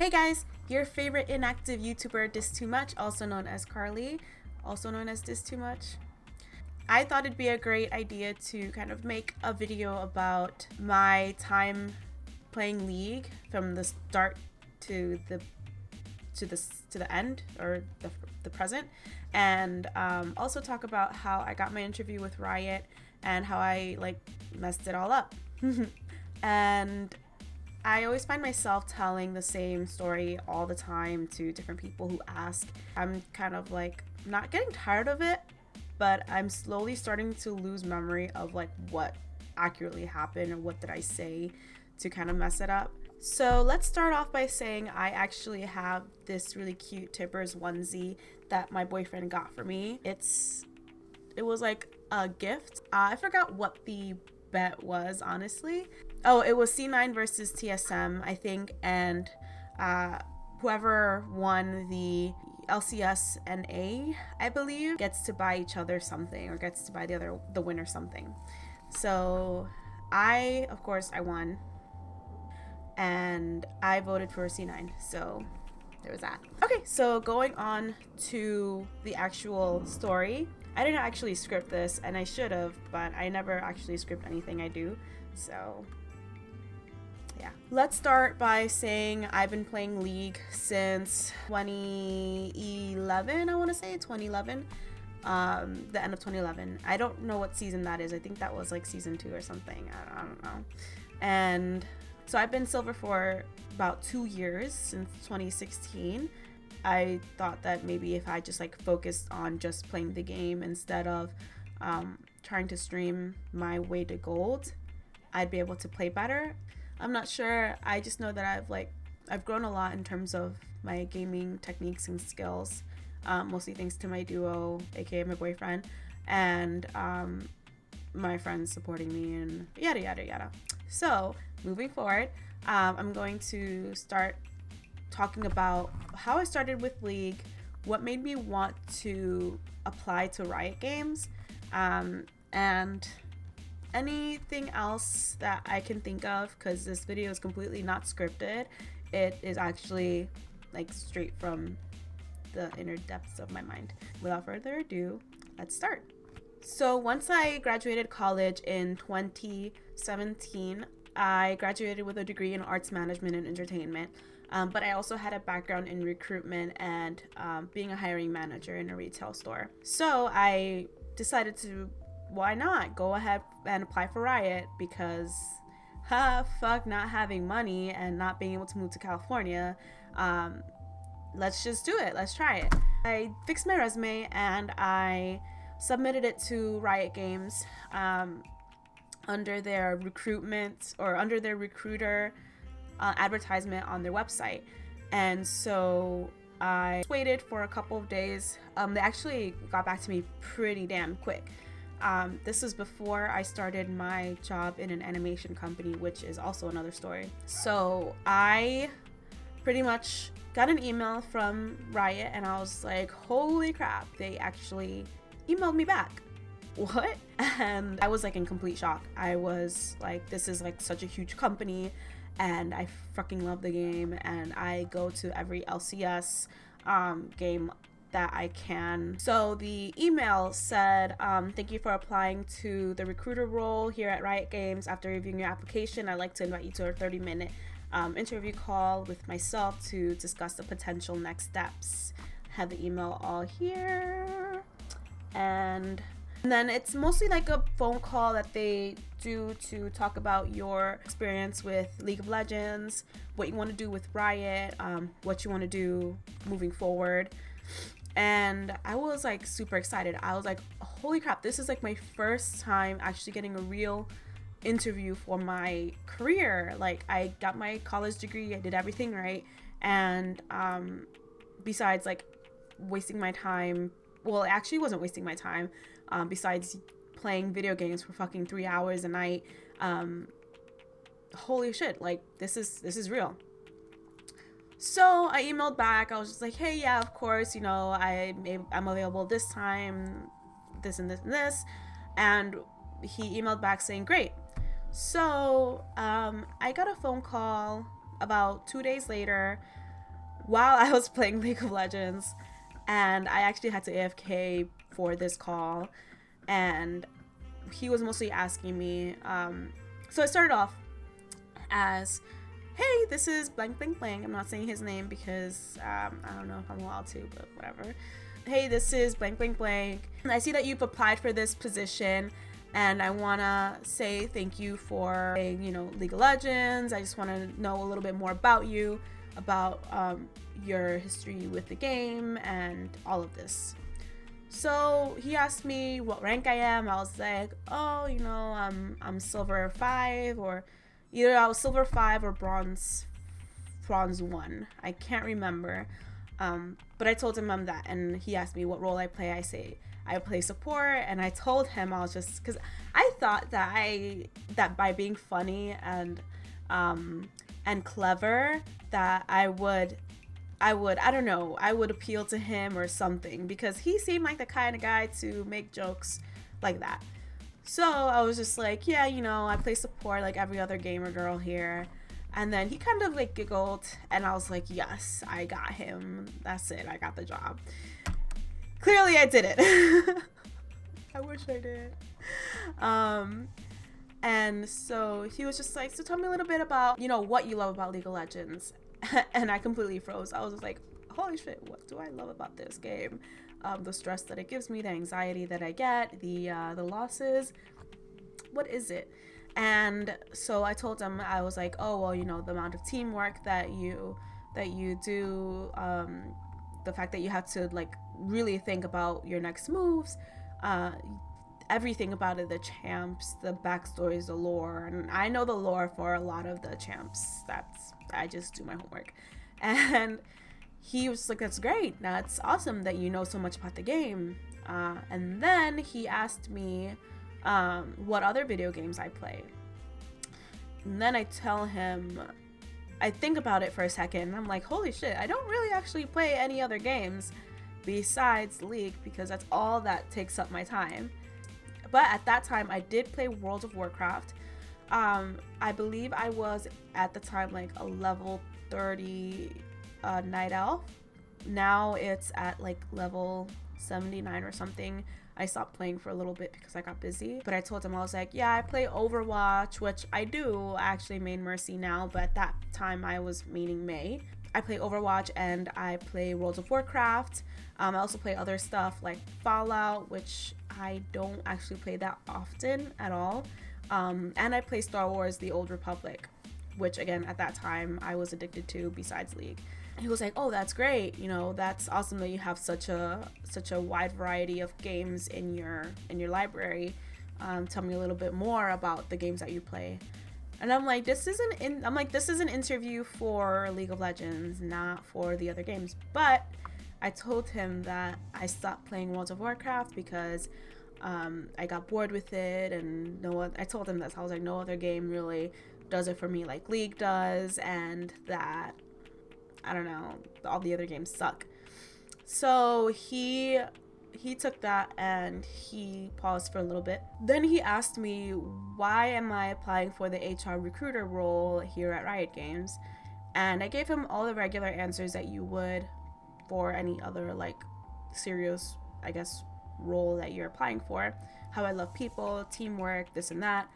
Hey guys, your favorite inactive YouTuber Dis Too Much, also known as Carly, also known as Dis Too Much. I thought it'd be a great idea to kind of make a video about my time playing League from the start to the end, or the present, and also talk about how I got my interview with Riot and how I messed it all up. And I always find myself telling the same story all the time to different people who ask. I'm kind of not getting tired of it, but I'm slowly starting to lose memory of what accurately happened or what did I say to kind of mess it up. So let's start off by saying I actually have this really cute Tippers onesie that my boyfriend got for me. It was like a gift. I forgot what the bet was, honestly. Oh, it was C9 versus TSM, I think, and whoever won the LCS and A, I believe, gets to buy each other something, or gets to buy the winner something. So of course, I won, and I voted for C9. So there was that. Okay, so going on to the actual story. I didn't actually script this, and I should have, but I never actually script anything I do. So yeah. Let's start by saying I've been playing League since 2011, I want to say 2011. The end of 2011. I don't know what season that is. I think that was like season 2 or something. I don't know. And so I've been silver for about 2 years, since 2016. I thought that maybe if I just focused on just playing the game instead of trying to stream my way to gold, I'd be able to play better. I'm not sure. I just know that I've grown a lot in terms of my gaming techniques and skills, mostly thanks to my duo, aka my boyfriend, and my friends supporting me and yada yada yada. So moving forward, I'm going to start talking about how I started with League, what made me want to apply to Riot Games, and anything else that I can think of, because this video is completely not scripted. It is actually straight from the inner depths of my mind. Without further ado, let's start. So once I graduated college in 2017, I graduated with a degree in arts management and entertainment. But I also had a background in recruitment and being a hiring manager in a retail store. So I decided to, why not go ahead and apply for Riot, because fuck not having money and not being able to move to California. Let's just do it. Let's try it. I fixed my resume and I submitted it to Riot Games under their recruitment, or under their recruiter advertisement on their website. And so I waited for a couple of days. They actually got back to me pretty damn quick. This was before I started my job in an animation company, which is also another story. So I pretty much got an email from Riot and I was like, holy crap, they actually emailed me back. What? And I was in complete shock. I was like, this is such a huge company, and I fucking love the game, and I go to every LCS game that I can. So the email said, thank you for applying to the recruiter role here at Riot Games. After reviewing your application, I'd like to invite you to a 30-minute interview call with myself to discuss the potential next steps. I have the email all here, and then it's mostly a phone call that they do to talk about your experience with League of Legends, what you want to do with Riot, what you want to do moving forward. And I was super excited. I was like, holy crap, this is my first time actually getting a real interview for my career. I got my college degree, I did everything right, and besides wasting my time, well, it actually wasn't wasting my time, besides playing video games for fucking 3 hours a night. Holy shit, this is real. So I emailed back. I was just like, hey, yeah, of course, I'm available this time, this and this and this. And he emailed back saying, great. So I got a phone call about 2 days later while I was playing League of Legends, and I actually had to AFK for this call, and he was mostly asking me. So it started off as, "Hey, this is blank blank blank." I'm not saying his name because I don't know if I'm allowed to, but whatever. "Hey, this is blank blank blank. I see that you've applied for this position, and I wanna say thank you for playing, League of Legends. I just want to know a little bit more about you, about your history with the game and all of this." So he asked me what rank I am. I was like, "Oh, I'm silver 5, or either I was silver 5 or bronze 1. I can't remember." But I told him I'm that, and he asked me what role I play. I say I play support, and I told him I was just, because I thought that by being funny and clever, that I would appeal to him or something, because he seemed like the kind of guy to make jokes like that. So I was just like, "Yeah, I play support like every other gamer girl here." And then he kind of like giggled, and I was like, "Yes, I got him. That's it. I got the job." Clearly I did it. I wish I did. And so he was just like, "So tell me a little bit about, what you love about League of Legends." And I completely froze. I was just like, "Holy shit, what do I love about this game?" The stress that it gives me, the anxiety that I get, the losses. What is it? And so I told him, I was like, "Oh, well, the amount of teamwork that you do, the fact that you have to like really think about your next moves, everything about it, the champs, the backstories, the lore." And I know the lore for a lot of the champs. I just do my homework. And he was like, "That's great. That's awesome that you know so much about the game." And then he asked me what other video games I play. And then I tell him, I think about it for a second, and I'm like, "Holy shit, I don't really actually play any other games besides League, because that's all that takes up my time." But at that time, I did play World of Warcraft. I believe I was at the time like a level 30 Night Elf. Now it's at like level 79 or something. I stopped playing for a little bit because I got busy. But I told him, I was like, "Yeah, I play Overwatch," which I do. I actually main Mercy now, but at that time I was maining Mei. I play Overwatch, and I play World of Warcraft. I also play other stuff like Fallout, which I don't actually play that often at all. And I play Star Wars: The Old Republic, which again at that time I was addicted to besides League. He was like, "Oh, that's great. That's awesome that you have such a wide variety of games in your library. Tell me a little bit more about the games that you play." And I'm like, this is an interview for League of Legends, not for the other games. But I told him that I stopped playing World of Warcraft because I got bored with it, and I told him that I was like, no other game really does it for me like League does, and that, I don't know, all the other games suck. So he took that and he paused for a little bit. Then he asked me, why am I applying for the HR recruiter role here at Riot Games? And I gave him all the regular answers that you would for any other like serious, I guess, role that you're applying for. How I love people, teamwork, this and that.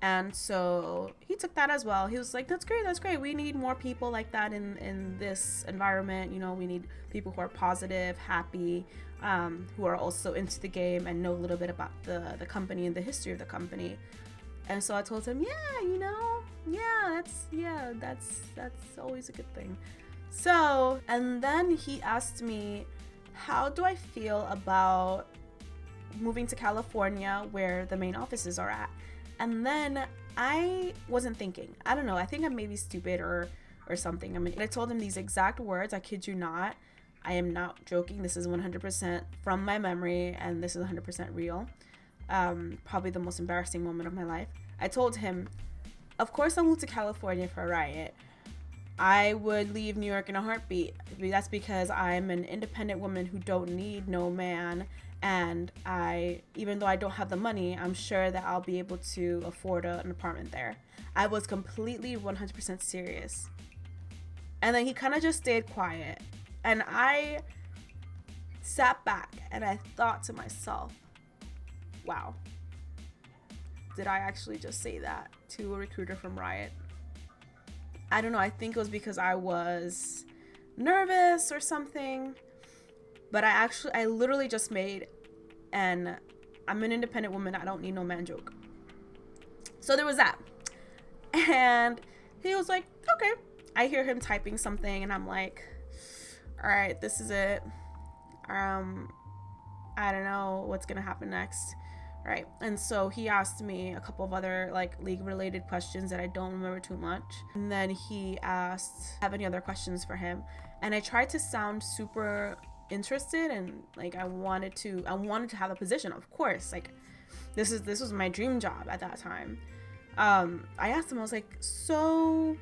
And so he took that as well. He was like, that's great. We need more people like that in this environment. We need people who are positive, happy, who are also into the game and know a little bit about the company and the history of the company. And so I told him, that's always a good thing. So, and then he asked me, how do I feel about moving to California where the main offices are at? And then I wasn't thinking. I don't know. I think I'm maybe stupid or something. I told him these exact words. I kid you not. I am not joking. This is 100% from my memory, and this is 100% real. Probably the most embarrassing moment of my life. I told him, of course I'll move to California for Riot. I would leave New York in a heartbeat. That's because I'm an independent woman who don't need no man. And even though I don't have the money, I'm sure that I'll be able to afford an apartment there. I was completely 100% serious. And then he kind of just stayed quiet. And I sat back and I thought to myself, wow, did I actually just say that to a recruiter from Riot? I don't know. I think it was because I was nervous or something. But I literally just made an I'm an independent woman, I don't need no man joke. So there was that. And he was like, okay. I hear him typing something and I'm like, all right, this is it. I don't know what's gonna happen next. Right. And so he asked me a couple of other like league related questions that I don't remember too much. And then he asked, have any other questions for him? And I tried to sound super interested and like I wanted to have a position, of course. Like this was my dream job at that time. I asked him, I was like, so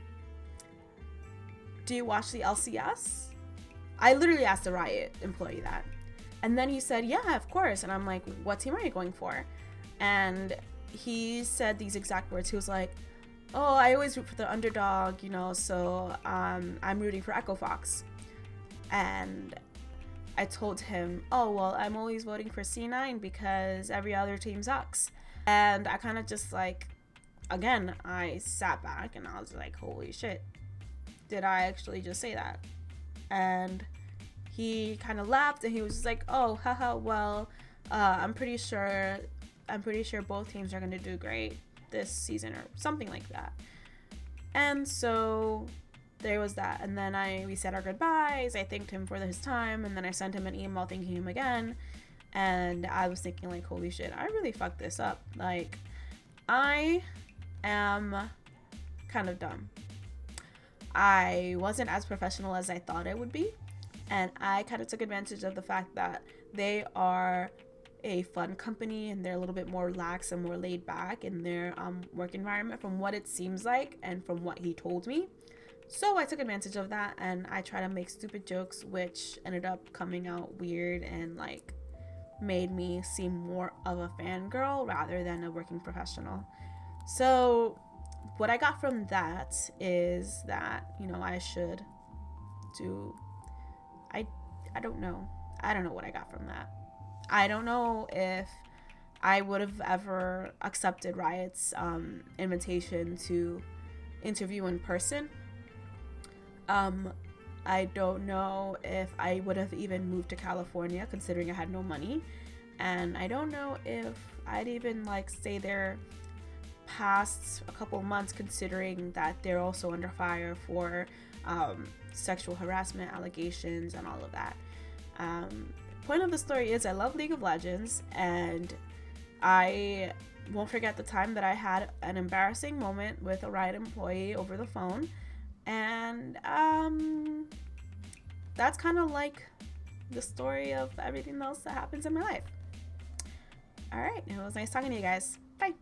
do you watch the LCS? I literally asked a Riot employee that. And then he said, yeah, of course. And I'm like, what team are you going for? And he said these exact words. He was like, oh, I always root for the underdog, you know, so I'm rooting for Echo Fox. And I told him, oh, well, I'm always voting for C9 because every other team sucks. And I kind of just like, again, I sat back and I was like, holy shit, did I actually just say that? And he kind of laughed and he was just like, oh, haha, well, I'm pretty sure both teams are going to do great this season or something like that. And so there was that. And then we said our goodbyes. I thanked him for his time. And then I sent him an email thanking him again. And I was thinking like, holy shit, I really fucked this up. Like, I am kind of dumb. I wasn't as professional as I thought I would be. And I kind of took advantage of the fact that they are a fun company and they're a little bit more lax and more laid back in their work environment from what it seems like and from what he told me. So I took advantage of that and I tried to make stupid jokes, which ended up coming out weird and like made me seem more of a fangirl rather than a working professional. So what I got from that is that, you know, I should do, I don't know. I don't know what I got from that. I don't know if I would have ever accepted Riot's invitation to interview in person. I don't know if I would have even moved to California considering I had no money. And I don't know if I'd even like stay there past a couple months considering that they're also under fire for sexual harassment allegations and all of that. Point of the story is I love League of Legends and I won't forget the time that I had an embarrassing moment with a Riot employee over the phone, and that's kind of like the story of everything else that happens in my life. All right, it was nice talking to you guys. Bye.